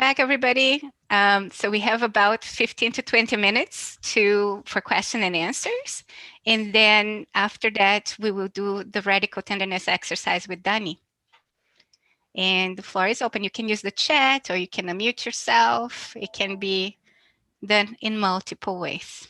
back, everybody. So we have about 15 to 20 minutes for question and answers. And then after that, we will do the radical tenderness exercise with Dani. And the floor is open. You can use the chat or you can unmute yourself. It can be done in multiple ways.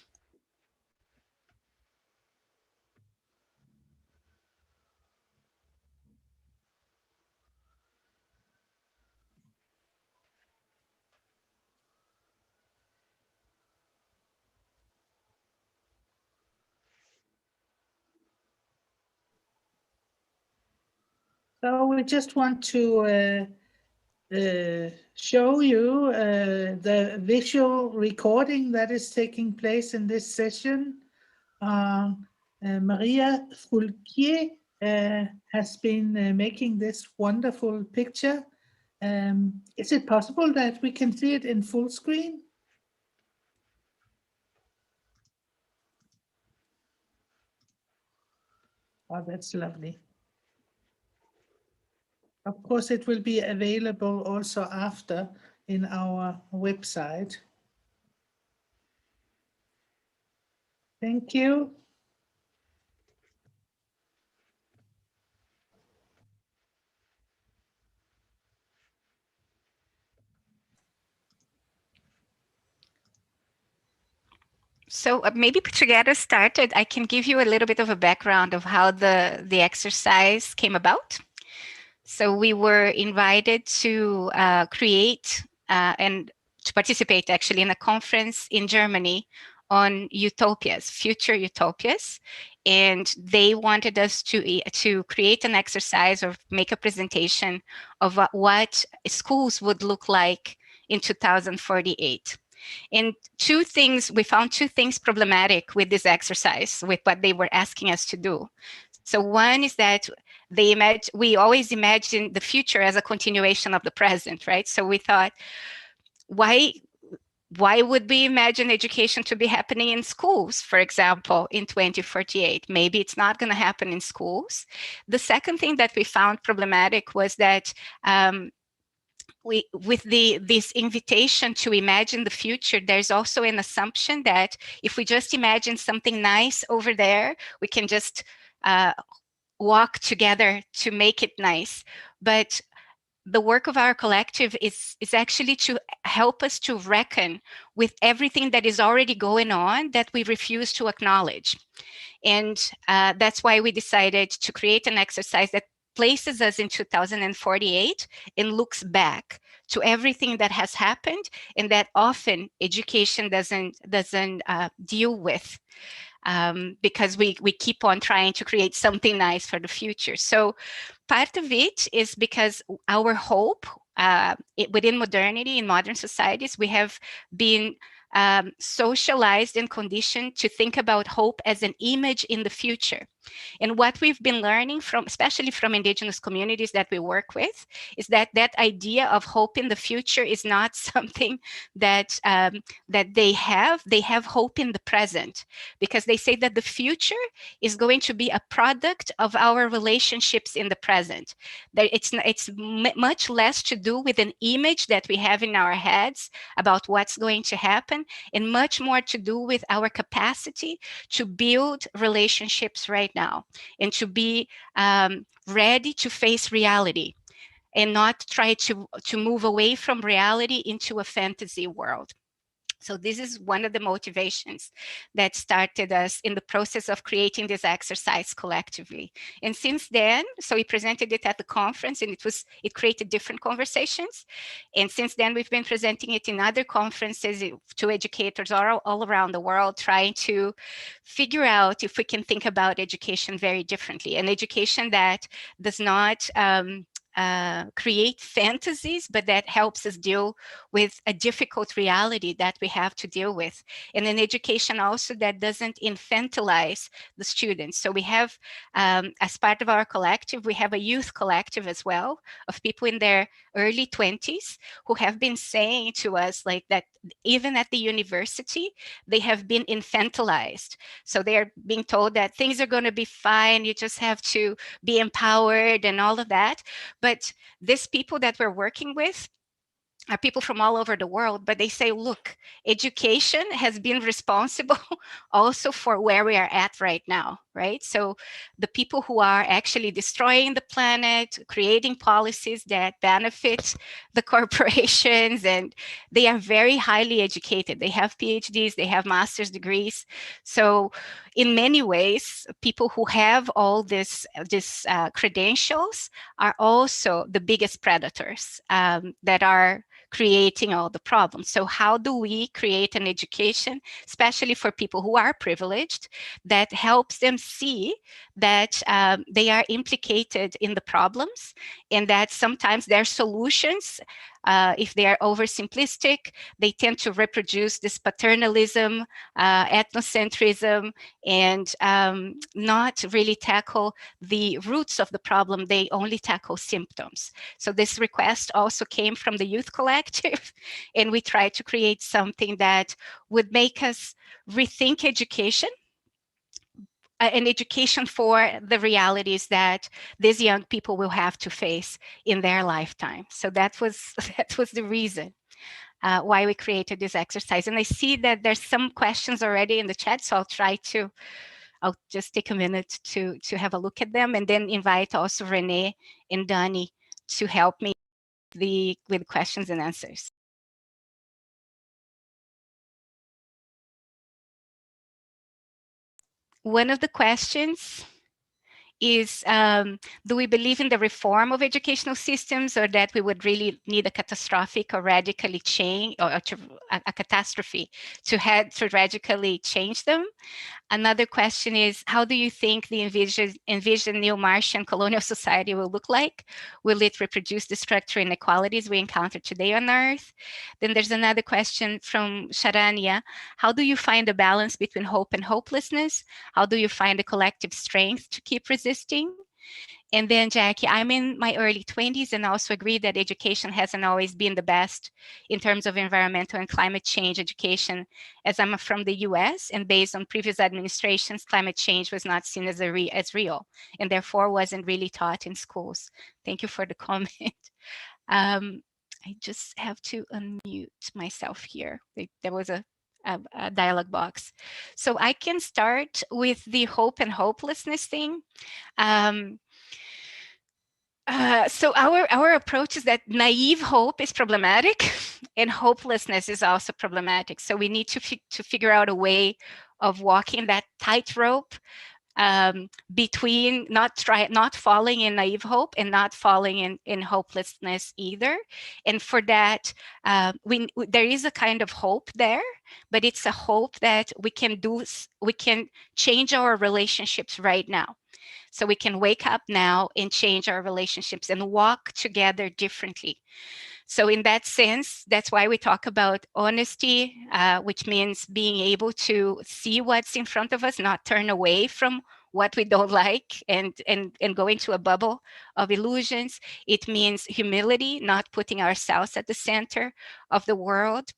So we just want to show you the visual recording that is taking place in this session. Maria Fulquier has been making this wonderful picture. Is it possible that we can see it in full screen? Oh, that's lovely. Of course, it will be available also after in our website. Thank you. So maybe to get us started, I can give you a little bit of a background of how the exercise came about. So we were invited to create and to participate actually in a conference in Germany on utopias, future utopias. And they wanted us to create an exercise or make a presentation of what schools would look like in 2048. And we found two things problematic with this exercise, with what they were asking us to do. So one is that we always imagine the future as a continuation of the present, right? So we thought, why would we imagine education to be happening in schools, for example, in 2048? Maybe it's not going to happen in schools. The second thing that we found problematic was that with this invitation to imagine the future, there's also an assumption that if we just imagine something nice over there, we can just walk together to make it nice. But the work of our collective is actually to help us to reckon with everything that is already going on that we refuse to acknowledge. And that's why we decided to create an exercise that places us in 2048 and looks back to everything that has happened and that often education doesn't deal with. Because we keep on trying to create something nice for the future. So part of it is because our hope within modernity, in modern societies, we have been socialized and conditioned to think about hope as an image in the future. And what we've been learning from, especially from indigenous communities that we work with, is that idea of hope in the future is not something that they have. They have hope in the present, because they say that the future is going to be a product of our relationships in the present. That it's much less to do with an image that we have in our heads about what's going to happen, and much more to do with our capacity to build relationships right now and to be ready to face reality and not try to move away from reality into a fantasy world. So this is one of the motivations that started us in the process of creating this exercise collectively. And since then, so we presented it at the conference, and it created different conversations. And since then, we've been presenting it in other conferences to educators all around the world, trying to figure out if we can think about education very differently, an education that does not create fantasies, but that helps us deal with a difficult reality that we have to deal with. And an education also that doesn't infantilize the students. So we have, as part of our collective, we have a youth collective as well of people in their early 20s who have been saying to us like that even at the university, they have been infantilized. So they're being told that things are going to be fine, you just have to be empowered and all of that. But these people that we're working with, are people from all over the world, but they say, look, education has been responsible also for where we are at right now, right? So the people who are actually destroying the planet, creating policies that benefit the corporations, and they are very highly educated. They have PhDs, they have master's degrees. So in many ways, people who have all this credentials are also the biggest predators that are creating all the problems. So how do we create an education, especially for people who are privileged, that helps them see that they are implicated in the problems, and that sometimes their solutions, if they are oversimplistic, they tend to reproduce this paternalism, ethnocentrism, and not really tackle the roots of the problem. They only tackle symptoms. So this request also came from the Youth Collective, and we tried to create something that would make us rethink education, an education for the realities that these young people will have to face in their lifetime. So that was the reason why we created this exercise. And I see that there's some questions already in the chat, so I'll just take a minute to have a look at them, and then invite also Renee and Dani to help me with questions and answers. One of the questions is, do we believe in the reform of educational systems, or that we would really need a catastrophic or radically change, or a catastrophe to radically change them? Another question is, how do you think the envisioned new Martian colonial society will look like? Will it reproduce the structural inequalities we encounter today on Earth? Then there's another question from Sharanya. How do you find the balance between hope and hopelessness? How do you find the collective strength to keep resisting? And then, Jackie, I'm in my early 20s and also agree that education hasn't always been the best in terms of environmental and climate change education. As I'm from the US, and based on previous administrations, climate change was not seen as real, and therefore wasn't really taught in schools. Thank you for the comment. I just have to unmute myself here. There was a dialog box. So I can start with the hope and hopelessness thing. So our approach is that naive hope is problematic, and hopelessness is also problematic. So we need to figure out a way of walking that tightrope between not falling in naive hope and not falling in hopelessness either. And for that, there is a kind of hope there, but it's a hope that we can change our relationships right now. So we can wake up now and change our relationships and walk together differently. So in that sense, that's why we talk about honesty, which means being able to see what's in front of us, not turn away from what we don't like and go into a bubble of illusions. It means humility, not putting ourselves at the center of the world.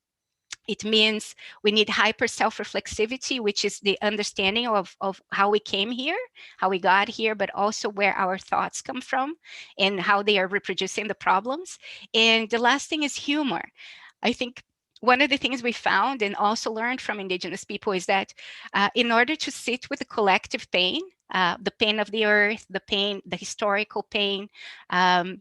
It means we need hyper self-reflexivity, which is the understanding of how we came here, how we got here, but also where our thoughts come from and how they are reproducing the problems. And the last thing is humor. I think one of the things we found and also learned from Indigenous people is that in order to sit with the collective pain, the pain of the earth, the historical pain.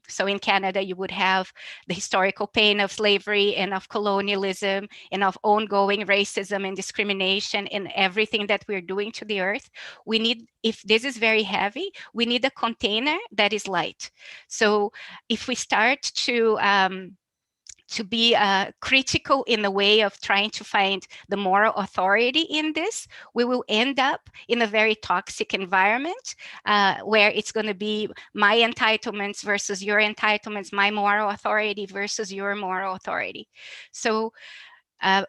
So in Canada, you would have the historical pain of slavery and of colonialism and of ongoing racism and discrimination and everything that we're doing to the earth. We need, if this is very heavy, we need a container that is light. So if we start to be critical in the way of trying to find the moral authority in this, we will end up in a very toxic environment where it's going to be my entitlements versus your entitlements, my moral authority versus your moral authority. So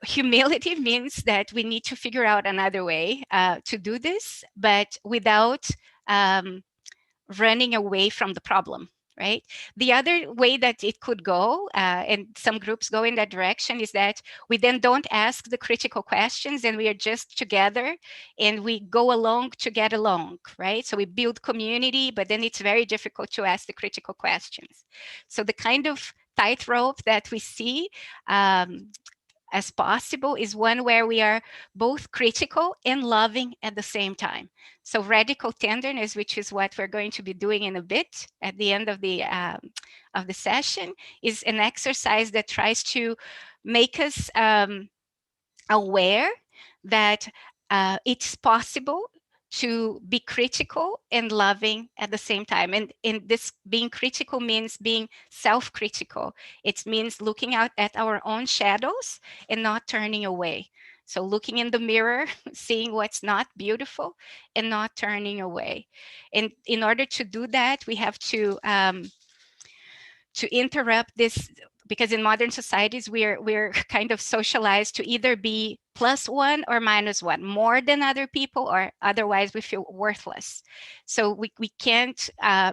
humility means that we need to figure out another way to do this, but without running away from the problem. Right. The other way that it could go, and some groups go in that direction, is that we then don't ask the critical questions and we are just together and we go along to get along. Right. So we build community, but then it's very difficult to ask the critical questions. So the kind of tightrope that we see as possible is one where we are both critical and loving at the same time. So radical tenderness, which is what we're going to be doing in a bit at the end of the session, is an exercise that tries to make us aware that it's possible to be critical and loving at the same time. And in this, being critical means being self-critical. It means looking out at our own shadows and not turning away. So looking in the mirror, seeing what's not beautiful and not turning away. And in order to do that, we have to interrupt this, because in modern societies we're kind of socialized to either be +1 or -1, more than other people, or otherwise we feel worthless. So we can't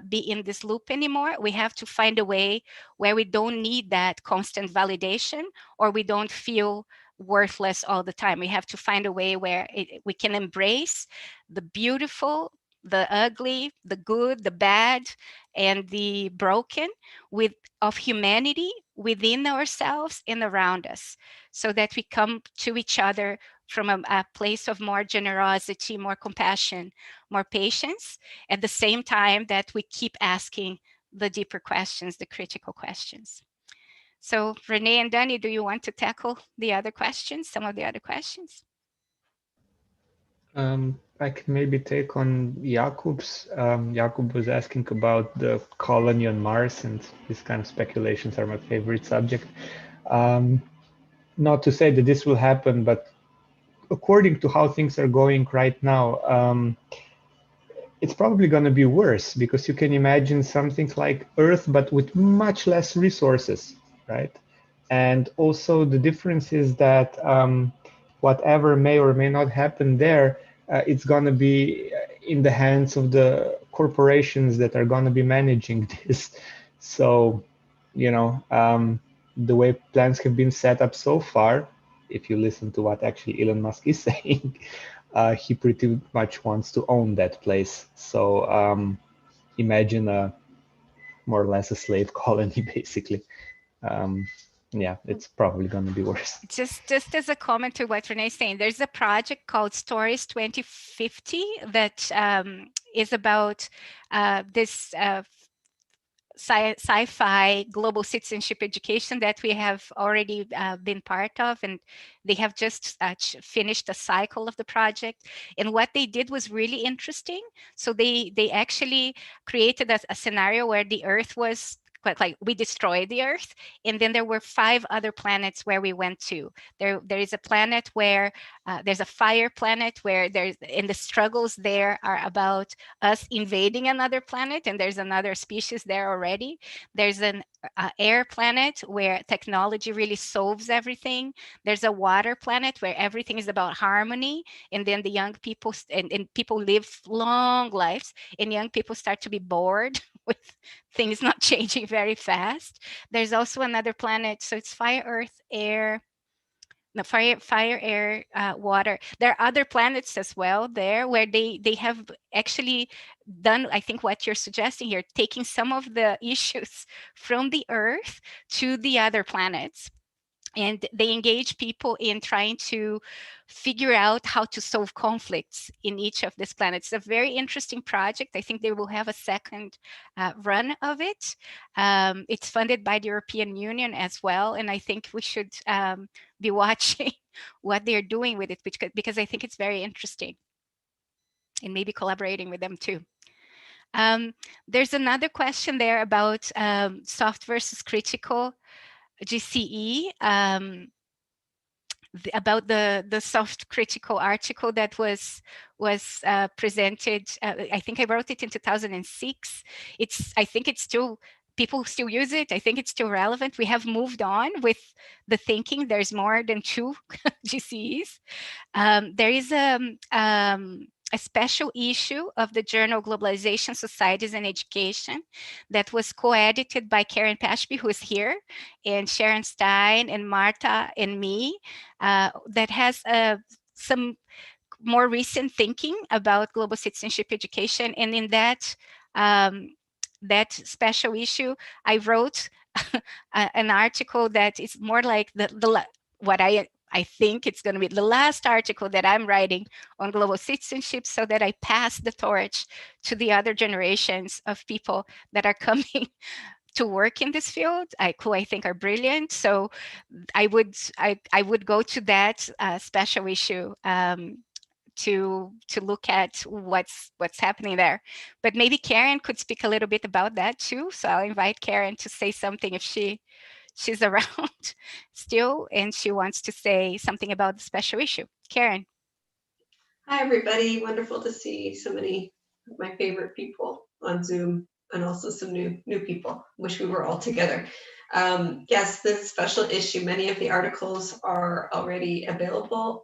be in this loop anymore. We have to find a way where we don't need that constant validation, or we don't feel worthless all the time. We have to find a way where we can embrace the beautiful, the ugly, the good, the bad, and the broken with of humanity within ourselves and around us, so that we come to each other from a place of more generosity, more compassion, more patience, at the same time that we keep asking the deeper questions, the critical questions. So Renee and Danny, do you want to tackle the other questions, some of the other questions? I can maybe take on Jakub's. Jakub was asking about the colony on Mars, and these kind of speculations are my favorite subject. Um, Not to say that this will happen, but according to how things are going right now, it's probably going to be worse, because you can imagine something like Earth, but with much less resources, right? And also the difference is that whatever may or may not happen there, it's going to be in the hands of the corporations that are going to be managing this. So, the way plans have been set up so far, if you listen to what actually Elon Musk is saying, he pretty much wants to own that place. So imagine more or less a slave colony, basically. Um, yeah, it's probably going to be worse. Just as a comment to what Renee is saying, there's a project called Stories 2050 that is about this sci-fi global citizenship education that we have already been part of, and they have just finished a cycle of the project. And what they did was really interesting. So they actually created a scenario where the Earth was like we destroyed the Earth, and then there were 5 other planets where we went to. There is a planet where there's a fire planet where and the struggles there are about us invading another planet, and there's another species there already. There's an air planet where technology really solves everything. There's a water planet where everything is about harmony, and then the young people and people live long lives, and young people start to be bored with things not changing very fast. There's also another planet, so it's fire, earth, air, no, fire, air, water. There are other planets as well there where they have actually done, I think, what you're suggesting here, taking some of the issues from the Earth to the other planets. And they engage people in trying to figure out how to solve conflicts in each of these planets. It's a very interesting project. I think they will have a second run of it. It's funded by the European Union as well, and I think we should be watching what they're doing with it, because I think it's very interesting, and maybe collaborating with them too. There's another question there about soft versus critical GCE. About the soft critical article that was presented. I think I wrote it in 2006. I think it's still, people still use it. I think it's still relevant. We have moved on with the thinking. There's more than 2 GCEs. There is a special issue of the journal Globalization, Societies and Education that was co-edited by Karen Pashby, who is here, and Sharon Stein and Marta and me, that has some more recent thinking about global citizenship education. And in that special issue, I wrote an article that is more like what I think it's going to be the last article that I'm writing on global citizenship, so that I pass the torch to the other generations of people that are coming to work in this field, who I think are brilliant. So I would go to that special issue to look at what's happening there. But maybe Karen could speak a little bit about that too. So I'll invite Karen to say something if she's around still and she wants to say something about the special issue. Karen. Hi, everybody. Wonderful to see so many of my favorite people on Zoom, and also some new people. Wish we were all together. Yes, this special issue, many of the articles are already available,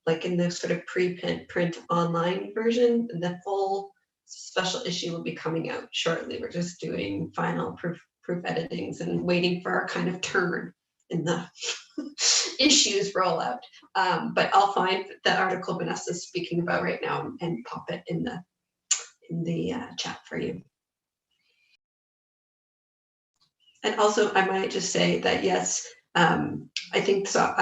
like in the sort of print online version. The full special issue will be coming out shortly. We're just doing final proof editings and waiting for our kind of turn in the issues rollout. But I'll find the article Vanessa's speaking about right now and pop it in the chat for you. And also, I might just say that yes, I think so.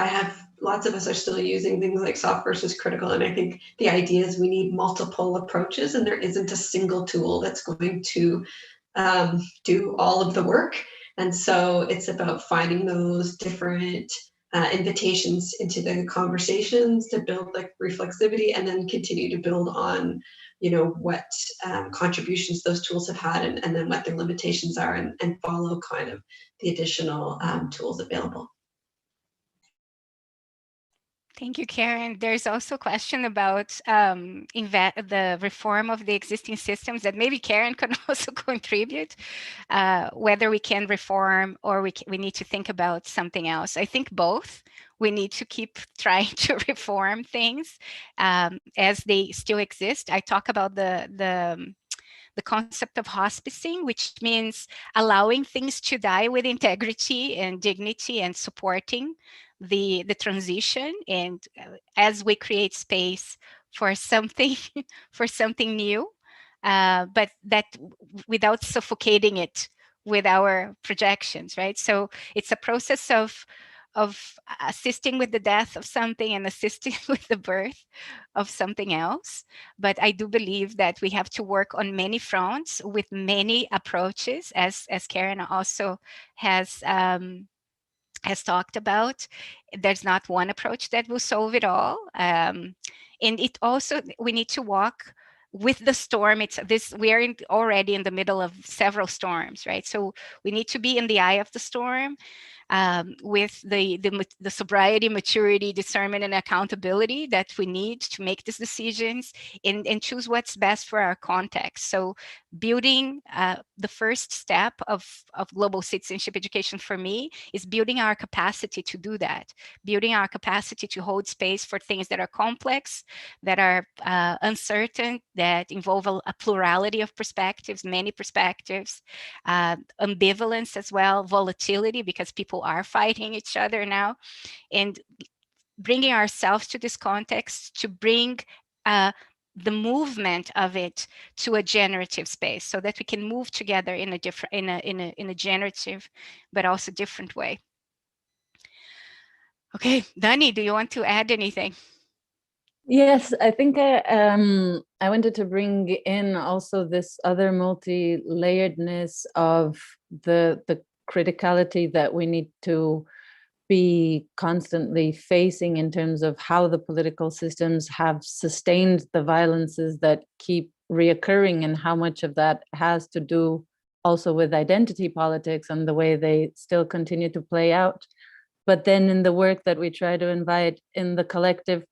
Lots of us are still using things like soft versus critical, and I think the idea is we need multiple approaches, and there isn't a single tool that's going to do all of the work. And so it's about finding those different invitations into the conversations to build like reflexivity, and then continue to build on, what contributions those tools have had, and then what their limitations are, and follow kind of the additional tools available. Thank you, Karen. There's also a question about the reform of the existing systems that maybe Karen could also contribute, whether we can reform or we need to think about something else. I think both. We need to keep trying to reform things as they still exist. I talk about the concept of hospicing, which means allowing things to die with integrity and dignity, and supporting the transition, and as we create space for something for something new, but that without suffocating it with our projections, right? So it's a process of assisting with the death of something and assisting with the birth of something else. But I do believe that we have to work on many fronts with many approaches, as Karen also has talked about. There's not one approach that will solve it all. And it also, we need to walk with the storm. We are already in the middle of several storms, right? So we need to be in the eye of the storm, with the sobriety, maturity, discernment, and accountability that we need to make these decisions, and choose what's best for our context. So building the first step of global citizenship education for me is building our capacity to do that, building our capacity to hold space for things that are complex, that are uncertain, that involve a plurality of perspectives, many perspectives, ambivalence as well, volatility, because people are fighting each other now, and bringing ourselves to this context to bring the movement of it to a generative space, so that we can move together in a different, in a generative, but also different way. Okay, Dani, do you want to add anything? Yes, I think I wanted to bring in also this other multi-layeredness of the criticality that we need to be constantly facing in terms of how the political systems have sustained the violences that keep reoccurring, and how much of that has to do also with identity politics and the way they still continue to play out. But then in the work that we try to invite in the collective,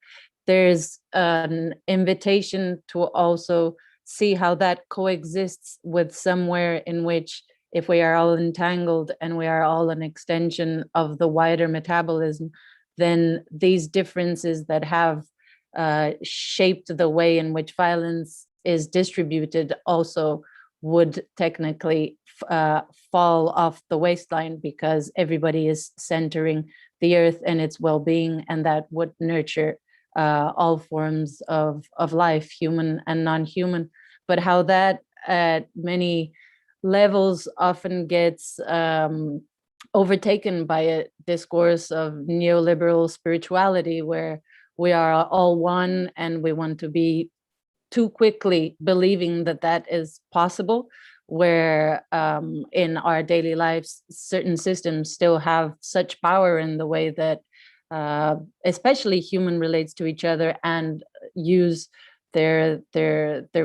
there's an invitation to also see how that coexists with somewhere in which, if we are all entangled and we are all an extension of the wider metabolism, then these differences that have shaped the way in which violence is distributed also would technically fall off the waistline, because everybody is centering the earth and its well-being, and that would nurture all forms of life, human and non-human. But how that at many levels often gets overtaken by a discourse of neoliberal spirituality, where we are all one and we want to be too quickly believing that that is possible, where in our daily lives, certain systems still have such power in the way that especially human relates to each other and use their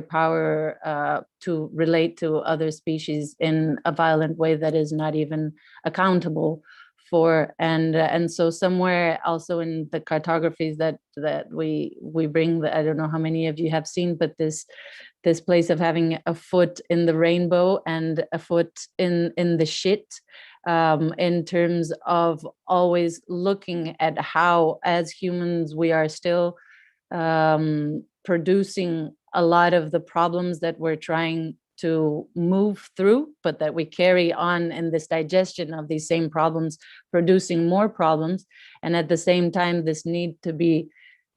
power to relate to other species in a violent way that is not even accountable for. And so somewhere also in the cartographies that we bring, that I don't know how many of you have seen, but this place of having a foot in the rainbow and a foot in the shit, in terms of always looking at how as humans we are still producing a lot of the problems that we're trying to move through, but that we carry on in this digestion of these same problems, producing more problems. And at the same time, this need to be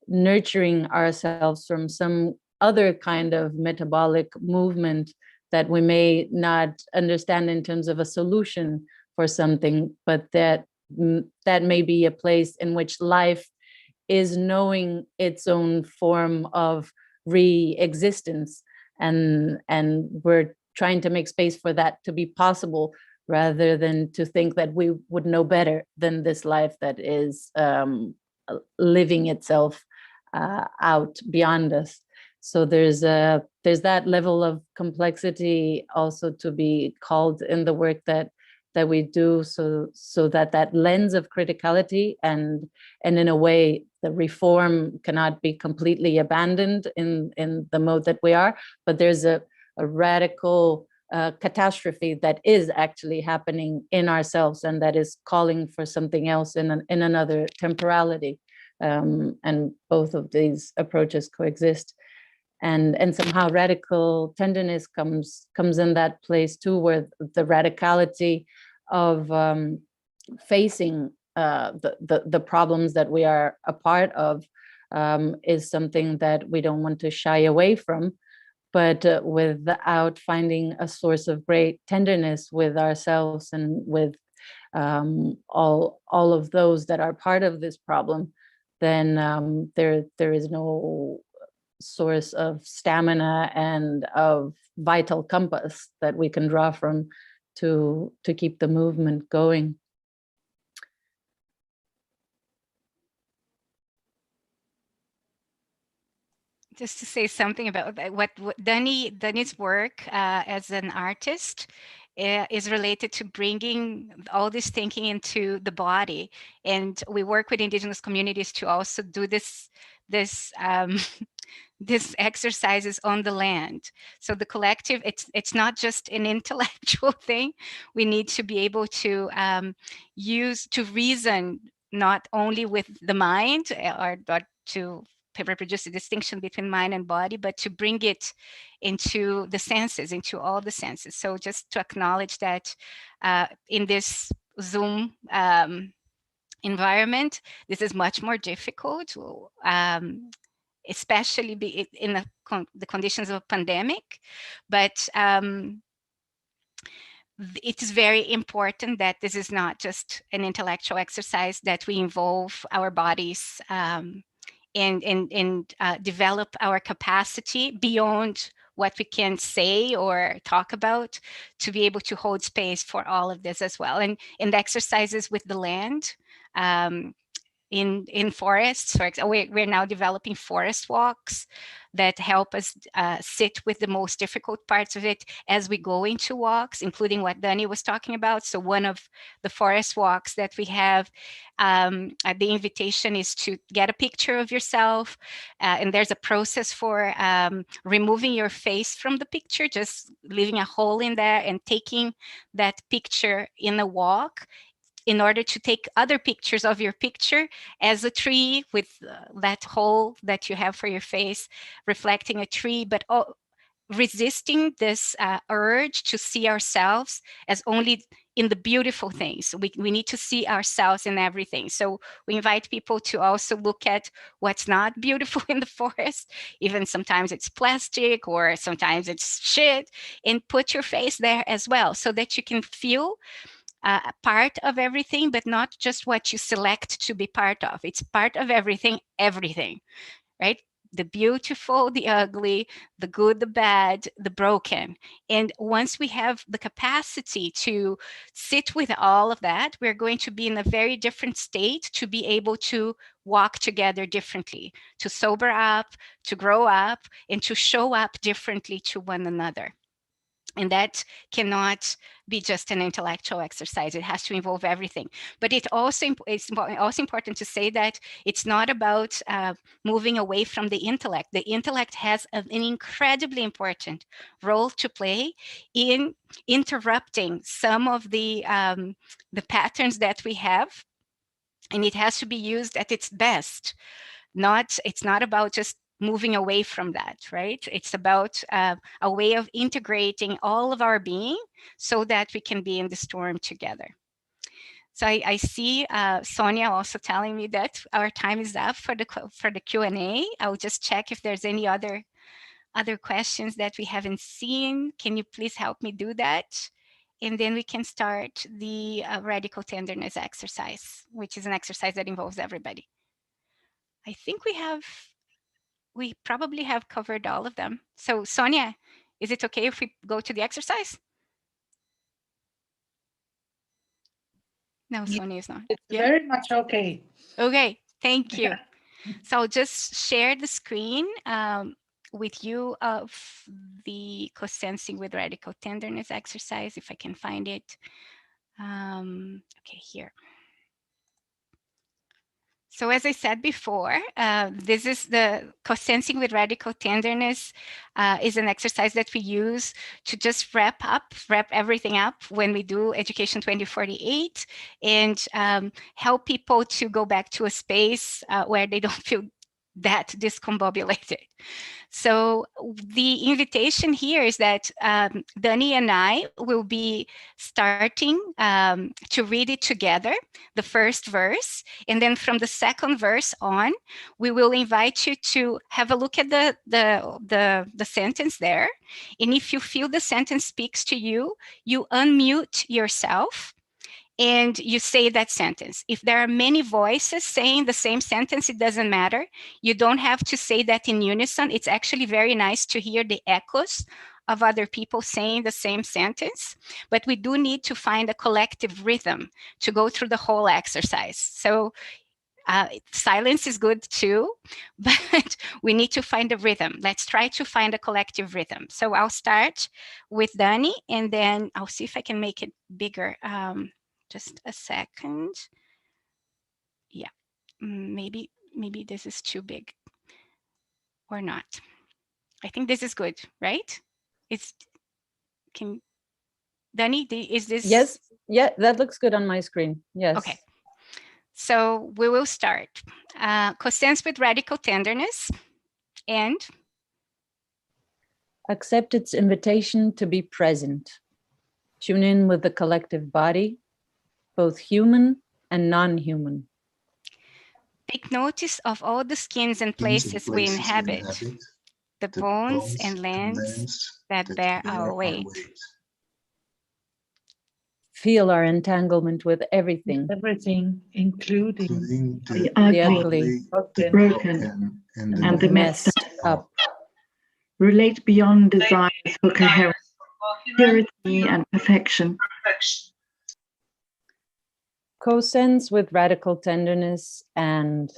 nurturing ourselves from some other kind of metabolic movement that we may not understand in terms of a solution for something, but that may be a place in which life is knowing its own form of re-existence, and we're trying to make space for that to be possible, rather than to think that we would know better than this life that is living itself out beyond us. So there's that level of complexity also to be called in the work that we do, so that lens of criticality and in a way the reform cannot be completely abandoned in the mode that we are, but there's a radical catastrophe that is actually happening in ourselves and that is calling for something else in another temporality, and both of these approaches coexist. And somehow radical tenderness comes in that place too, where the radicality of facing the problems that we are a part of is something that we don't want to shy away from, but without finding a source of great tenderness with ourselves and with all of those that are part of this problem, then there is no source of stamina and of vital compass that we can draw from to keep the movement going. Just to say something about that, what Dani's work as an artist is related to bringing all this thinking into the body, and we work with indigenous communities to also do this these exercises on the land. So the collective, it's not just an intellectual thing. We need to be able to reason not only with the mind, or to reproduce the distinction between mind and body, but to bring it into the senses, into all the senses. So just to acknowledge that in this Zoom environment, this is much more difficult, especially in the conditions of a pandemic. But it is very important that this is not just an intellectual exercise, that we involve our bodies and develop our capacity beyond what we can say or talk about, to be able to hold space for all of this as well. And in the exercises with the land, in forests, for example, we're now developing forest walks that help us sit with the most difficult parts of it as we go into walks, including what Dani was talking about. So one of the forest walks that we have, the invitation is to get a picture of yourself, and there's a process for removing your face from the picture, just leaving a hole in there and taking that picture in a walk, in order to take other pictures of your picture as a tree with that hole that you have for your face, reflecting a tree, but resisting this urge to see ourselves as only in the beautiful things. We need to see ourselves in everything. So we invite people to also look at what's not beautiful in the forest. Even sometimes it's plastic or sometimes it's shit, and put your face there as well so that you can feel a part of everything, but not just what you select to be part of. It's part of everything, right? The beautiful, the ugly, the good, the bad, the broken. And once we have the capacity to sit with all of that, we're going to be in a very different state to be able to walk together differently, to sober up, to grow up, and to show up differently to one another. And that cannot be just an intellectual exercise. It has to involve everything. But it's also important to say that it's not about moving away from the intellect. The intellect has an incredibly important role to play in interrupting some of the patterns that we have. And it has to be used at its best. It's not about just moving away from that, right? It's about a way of integrating all of our being so that we can be in the storm together. So I see Sonia also telling me that our time is up for the Q&A. I'll just check if there's any other questions that we haven't seen. Can you please help me do that? And then we can start the radical tenderness exercise, which is an exercise that involves everybody. I think we probably have covered all of them. So Sonia, is it okay if we go to the exercise? No, Sonia is not. It's very much okay. Okay, thank you. So I'll just share the screen with you of the co-sensing with radical tenderness exercise, if I can find it. Okay, here. So as I said before, this is the co-sensing with radical tenderness is an exercise that we use to just wrap everything up when we do Education 2048 and help people to go back to a space where they don't feel that discombobulated. So the invitation here is that Dani and I will be starting to read it together, the first verse, and then from the second verse on, we will invite you to have a look at the sentence there. And if you feel the sentence speaks to you, you unmute yourself and you say that sentence. If there are many voices saying the same sentence, it doesn't matter. You don't have to say that in unison. It's actually very nice to hear the echoes of other people saying the same sentence, but we do need to find a collective rhythm to go through the whole exercise. So silence is good too, but we need to find a rhythm. Let's try to find a collective rhythm. So I'll start with Dani, and then I'll see if I can make it bigger. Just a second. Yeah, maybe this is too big or not. I think this is good, right? Dani, is this? Yes, yeah, that looks good on my screen, yes. Okay, so we will start. Co-sense with radical tenderness and accept its invitation to be present. Tune in with the collective body, both human and non-human. Take notice of all the skins and places we inhabit, the bones and lands that bear our weight. Feel our entanglement with everything. Everything, including the ugly, the broken, and the messed up. Relate beyond desires for coherence, purity, and perfection. Co-sense with radical tenderness and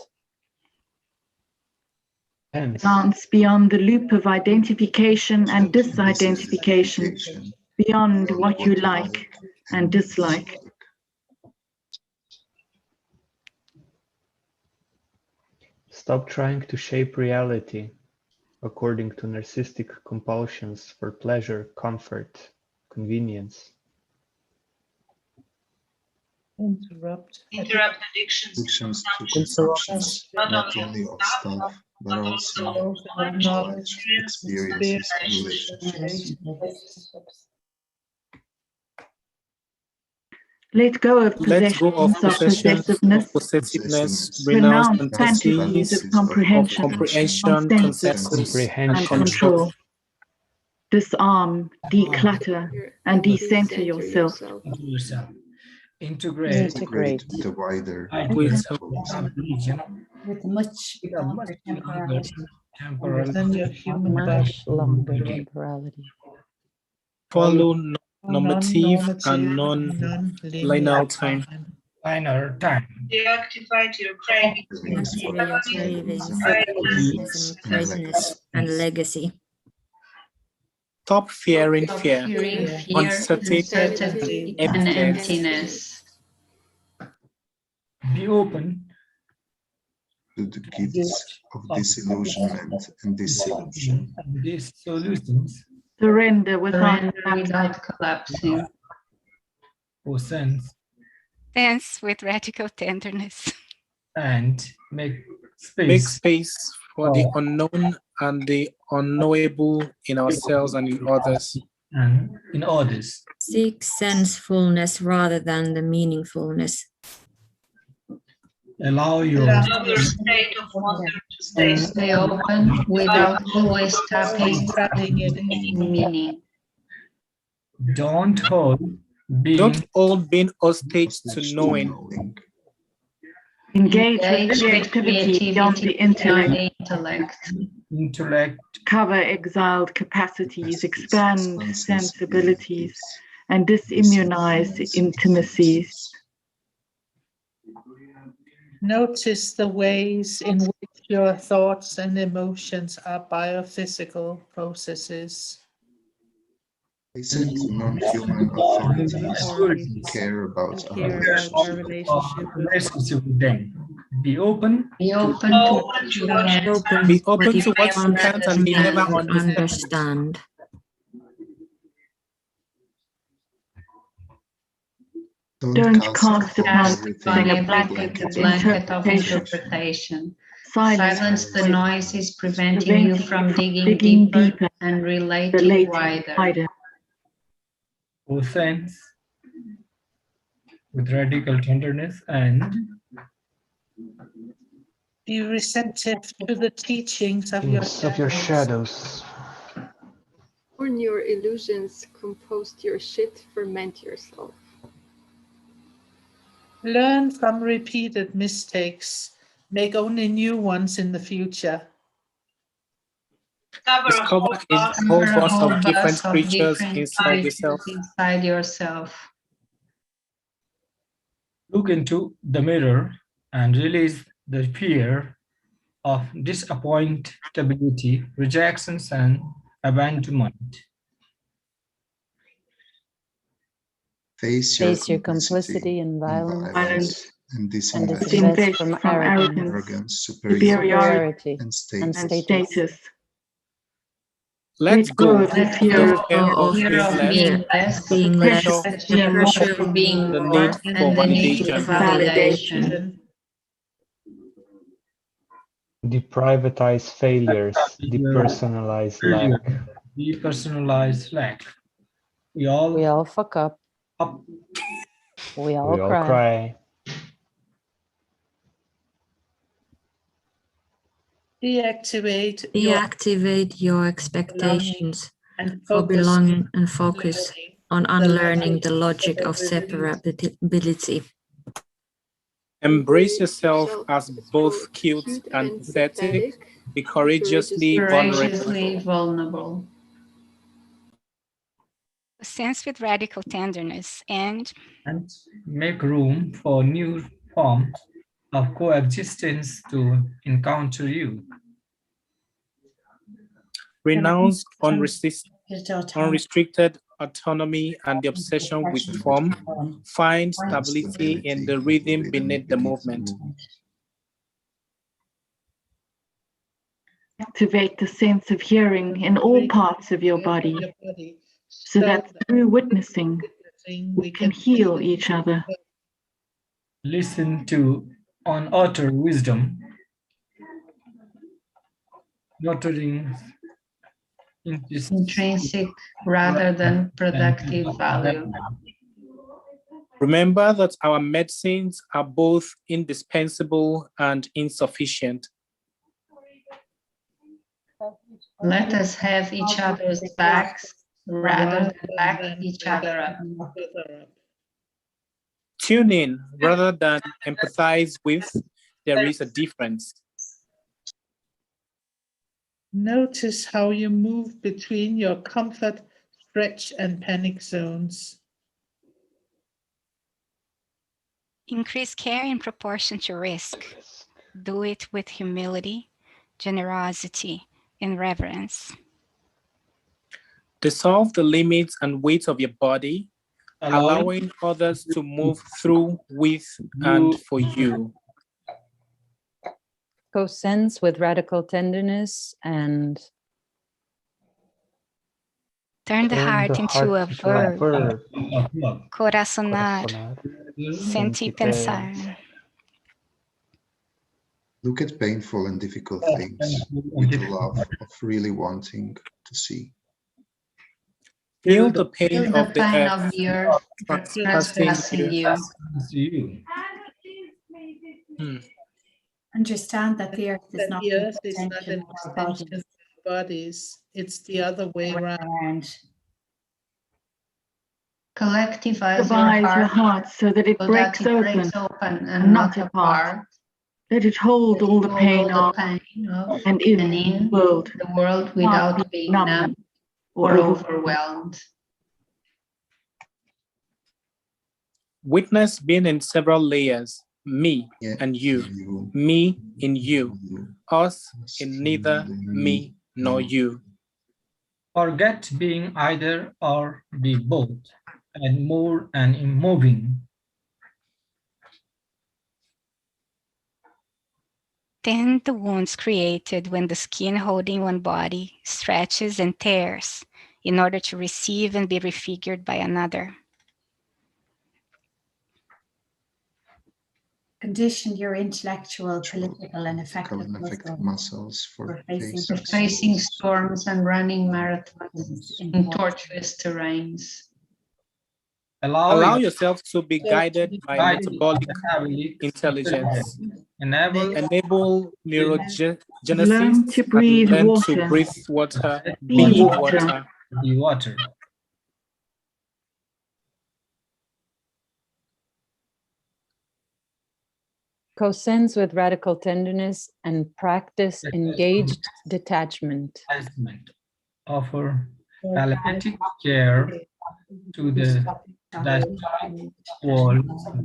dance beyond the loop of identification and disidentification, beyond what you like and dislike. Stop trying to shape reality according to narcissistic compulsions for pleasure, comfort, convenience. Interrupt addictions to consumptions, not only of stuff, but also knowledge, experiences, relationships. Let go of Let go of possessiveness, possessiveness, renounce renounce fantasies of comprehension, consensus, and control. Disarm, declutter, and decenter yourself. Integrate the wider with with much temporality. Then your human body. Much longer temporality. follow normative and non-linear time. Deactivate your cravings, greatness, and legacy. Stop fearing fear, uncertainty, and emptiness. Be open to the gifts of disillusionment and dissolution. and these solutions Surrender without collapsing. for sense Dance with radical tenderness. and make Make space space for the unknown and the unknowable in ourselves and in others. and in others. Seek sensefulness rather than the meaningfulness. Allow your state of wonder to Stay open without always tapping in meaning. don't hold Don't all being hostage to knowing. engage with creativity beyond the intellect. intellect Cover exiled capacities, expand sensibilities, and disimmunize intimacies. Notice the ways in which your thoughts and emotions are biophysical processes. Listen to non-human authorities, care about our relationship with them. Be open. Be open to what you can. Be open to what you can't and may never understand. Don't cast upon everything a blanket of interpretation. Silence the noises preventing you from digging deeper and relating wider. For sense with radical tenderness and Be receptive to the teachings of your shadows. Burn your illusions, compost your shit, ferment yourself. Learn from repeated mistakes. Make only new ones in the future. Discover a whole bunch of different creatures inside yourself. look into the mirror and release the fear of disappointability, rejections, and abandonment. Face your complicity in violence and disinvest from arrogance, superiority, and status. Let go of the fear of being less, the pressure of being the more, need and for the need for validation. Deprivatize failures, depersonalize lack. Depersonalize lack. We all fuck up. We all We all cry. Deactivate your expectations and for belonging and focus on unlearning the logic of separability. Embrace yourself as both cute and pathetic. Be courageously vulnerable. Sense with radical tenderness and make room for new forms of coexistence to encounter you. Renounce unrestricted autonomy and the obsession with form. Find stability in the rhythm beneath the movement. Activate the sense of hearing in all parts of your body, so that through witnessing, we can heal each other. Listen to unuttered wisdom nurturing intrinsic rather than productive value. Remember that our medicines are both indispensable and insufficient. Let us have each other's backs rather than back each other up. Tune in rather than empathize with. There is a difference. Notice how you move between your comfort, stretch, and panic zones. Increase care in proportion to risk. Do it with humility, generosity, and reverence. Dissolve the limits and weight of your body, allowing others to move through with and for you. Co-sense with radical tenderness and turn the heart into a verb. Corazonar, sentir, pensar. Look at painful and difficult things with the love of really wanting to see. Feel the pain of the earth trespassing you. Understand that the earth is not an extension of our bodies. It's the other way around. Collectivize your heart so that it breaks open and not apart. Let it hold all the pain of and in the world without being numb or overwhelmed. Witness being in several layers, me and you, me in you, us in neither me nor you. Forget being either or, be both, and more and in moving. Tend the wounds created when the skin holding one body stretches and tears in order to receive and be refigured by another. Condition your intellectual, political, and affective muscles for facing storms and running marathons in tortuous terrains. Allow yourself to be guided by metabolic intelligence. Enable neurogenesis learn to breathe and learn water. to breathe water, Be water. Be water. co-sense with radical tenderness and practice engaged detachment. Offer telepathic care to the diastolic wall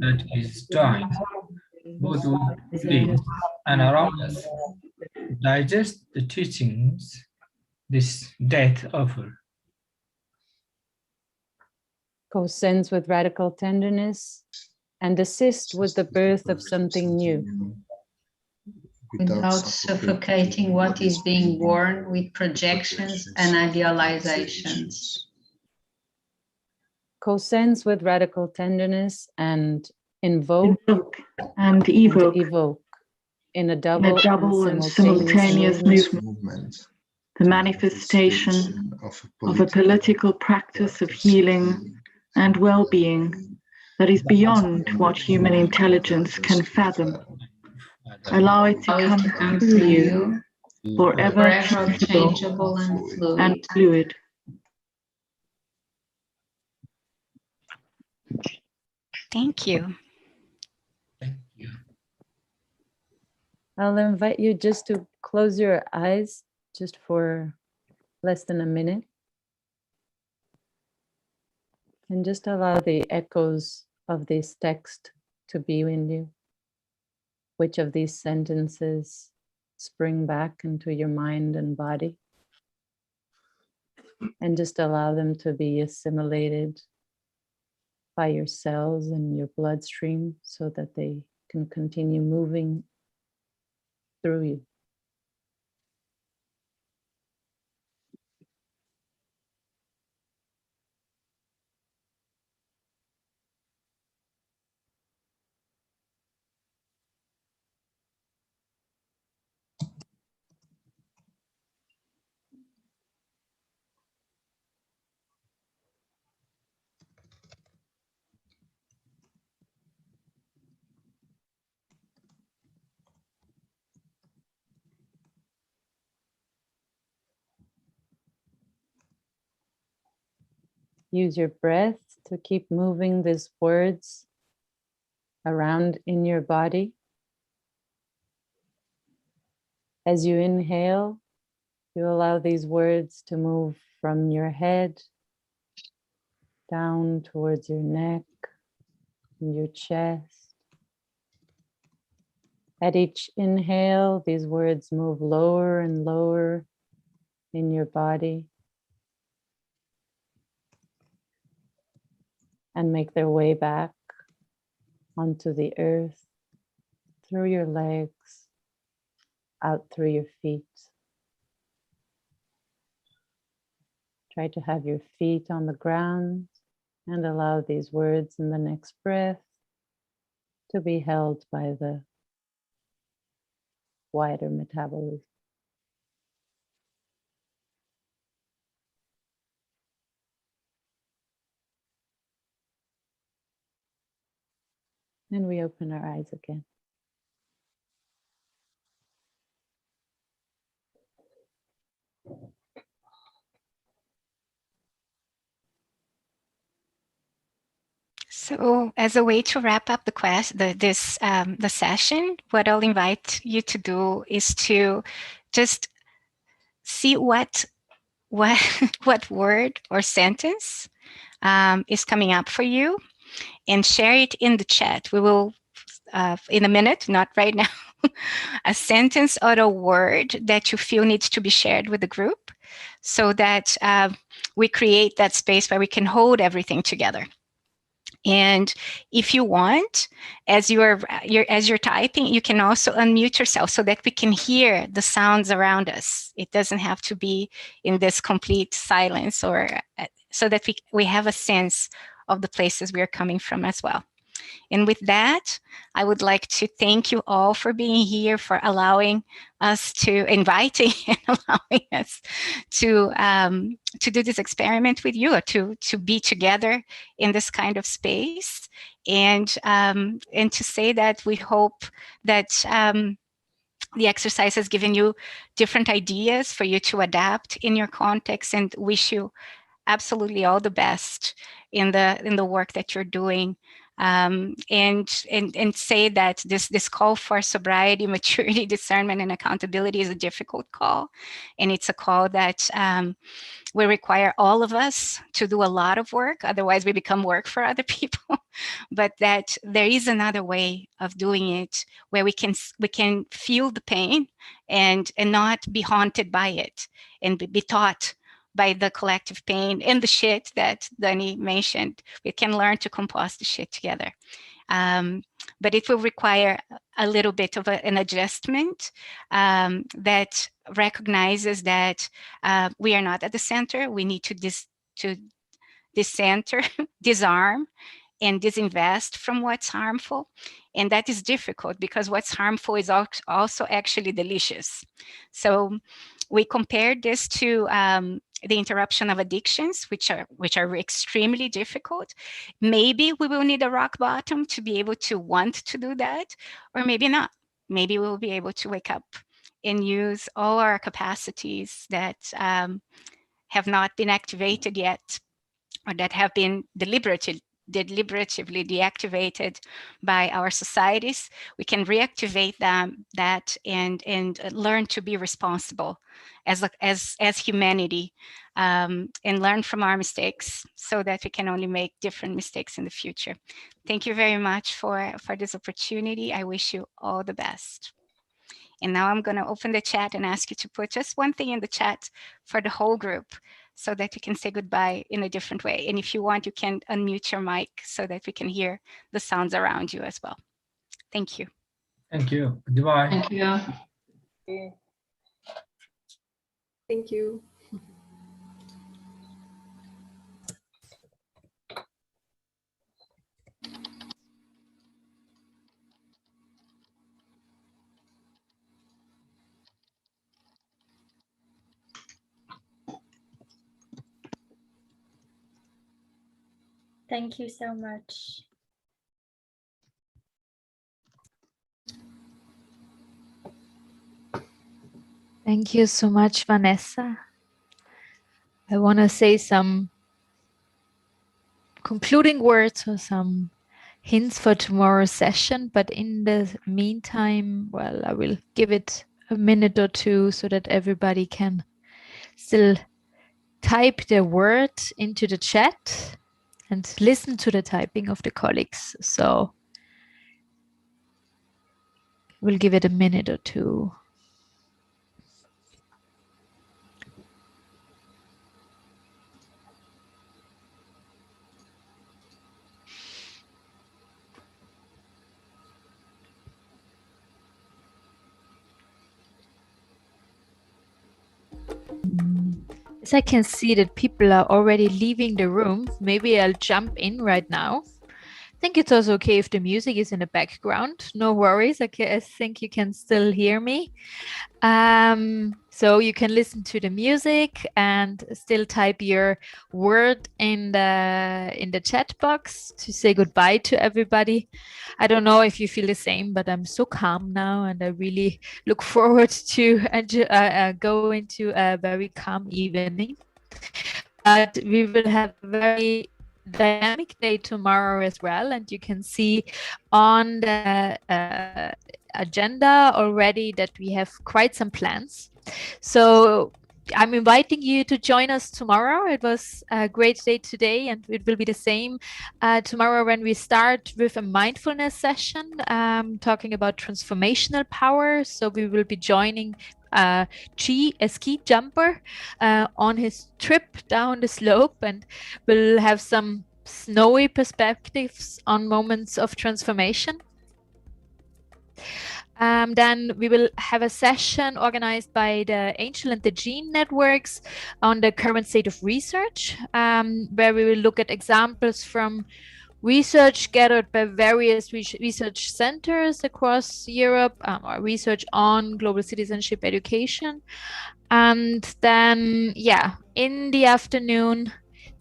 that is dying, both within and around us. Digest the teachings this death offers. Co-sense with radical tenderness and assist with the birth of something new. Without suffocating what is being born with projections and idealizations. Co-sense with radical tenderness and invoke and evoke in a double and simultaneous movement. The manifestation of a political practice of healing and well-being that is beyond what human intelligence can fathom. Allow it to come through you, forever changeable and fluid. Thank you. I'll invite you just to close your eyes just for less than a minute. And just allow the echoes of this text to be in you. Which of these sentences spring back into your mind and body? And just allow them to be assimilated by your cells and your bloodstream so that they can continue moving through you. use your breath to keep moving these words around in your body. As you inhale, you allow these words to move from your head down towards your neck and your chest. At each inhale, these words move lower and lower in your body and make their way back onto the earth, through your legs, out through your feet. Try to have your feet on the ground and allow these words in the next breath to be held by the wider metabolism. And we open our eyes again. So, as a way to wrap up the session, what I'll invite you to do is to just see what what word or sentence is coming up for you, and share it in the chat. We will, in a minute, not right now, a sentence or a word that you feel needs to be shared with the group, so that we create that space where we can hold everything together. And if you want, as you're typing, you can also unmute yourself so that we can hear the sounds around us. It doesn't have to be in this complete silence, or so that we have a sense of the places we are coming from as well. And with that, I would like to thank you all for being here, for allowing us inviting and allowing us to do this experiment with you, or to be together in this kind of space, and to say that we hope that the exercise has given you different ideas for you to adapt in your context, and wish you absolutely all the best in the work that you're doing. And say that this call for sobriety, maturity, discernment, and accountability is a difficult call, and it's a call that will require all of us to do a lot of work. Otherwise, we become work for other people. But that there is another way of doing it, where we can feel the pain and not be haunted by it, and be taught by the collective pain and the shit that Dani mentioned. We can learn to compost the shit together. But it will require a little bit of an adjustment that recognizes that we are not at the center. We need to decenter, disarm, and disinvest from what's harmful. And that is difficult, because what's harmful is also actually delicious. So we compared this to the interruption of addictions, which are extremely difficult. Maybe we will need a rock bottom to be able to want to do that, or maybe not. Maybe we'll be able to wake up and use all our capacities that have not been activated yet, or that have been deliberately deactivated by our societies. We can reactivate that and learn to be responsible as humanity, and learn from our mistakes, so that we can only make different mistakes in the future. Thank you very much for this opportunity. I wish you all the best. And now I'm going to open the chat and ask you to put just one thing in the chat for the whole group, so that we can say goodbye in a different way. And if you want, you can unmute your mic so that we can hear the sounds around you as well. Thank you. Thank you. Goodbye. Thank you. Thank you. Thank you so much. Thank you so much, Vanessa. I want to say some concluding words or some hints for tomorrow's session. But in the meantime, well, I will give it a minute or two so that everybody can still type their word into the chat and listen to the typing of the colleagues. So we'll give it a minute or two. As I can see that people are already leaving the room, maybe I'll jump in right now. I think it's also okay if the music is in the background. No worries. Okay, I think you can still hear me. So you can listen to the music and still type your word in the chat box to say goodbye to everybody. I don't know if you feel the same, but I'm so calm now, and I really look forward to go into a very calm evening. But we will have a very dynamic day tomorrow as well, and you can see on the agenda already that we have quite some plans. So I'm inviting you to join us tomorrow. It was a great day today, and it will be the same tomorrow when we start with a mindfulness session talking about transformational power. So we will be joining a ski jumper on his trip down the slope, and we'll have some snowy perspectives on moments of transformation. Then we will have a session organized by the Angel and the Gene networks on the current state of research, where we will look at examples from research gathered by various research centers across Europe, or research on global citizenship education. And then, yeah, in the afternoon,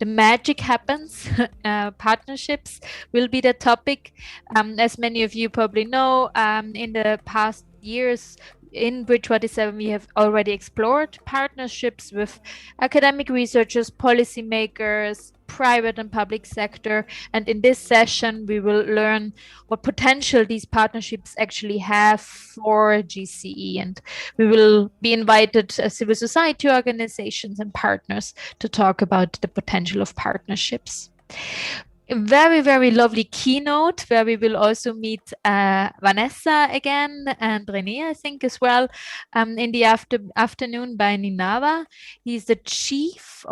the magic happens. Partnerships will be the topic. As many of you probably know, in the past years in Bridge 47, we have already explored partnerships with academic researchers, policymakers, private and public sector. And in this session, we will learn what potential these partnerships actually have for GCE. And we will be invited civil society organizations and partners to talk about the potential of partnerships. A very, very lovely keynote where we will also meet Vanessa again and Renee, I think, as well, in the afternoon by Ninava. He's the chief,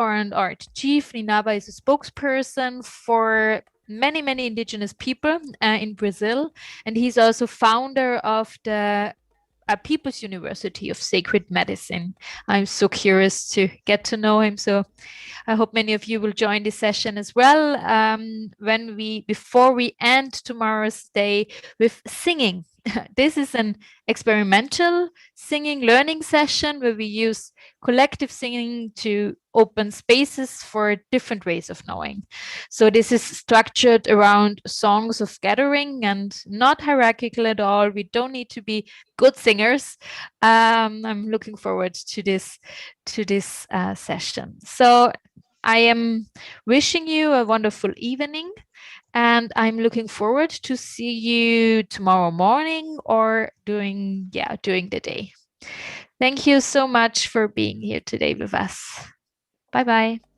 chief. Ninava is a spokesperson for many, many indigenous people in Brazil. And he's also founder of the People's University of Sacred Medicine. I'm so curious to get to know him. So I hope many of you will join this session as well. Before we end tomorrow's day with singing. This is an experimental singing learning session where we use collective singing to open spaces for different ways of knowing. So this is structured around songs of gathering and not hierarchical at all. We don't need to be good singers. I'm looking forward to this session. So I am wishing you a wonderful evening, and I'm looking forward to see you tomorrow morning or during the day. Thank you so much for being here today with us. Bye-bye.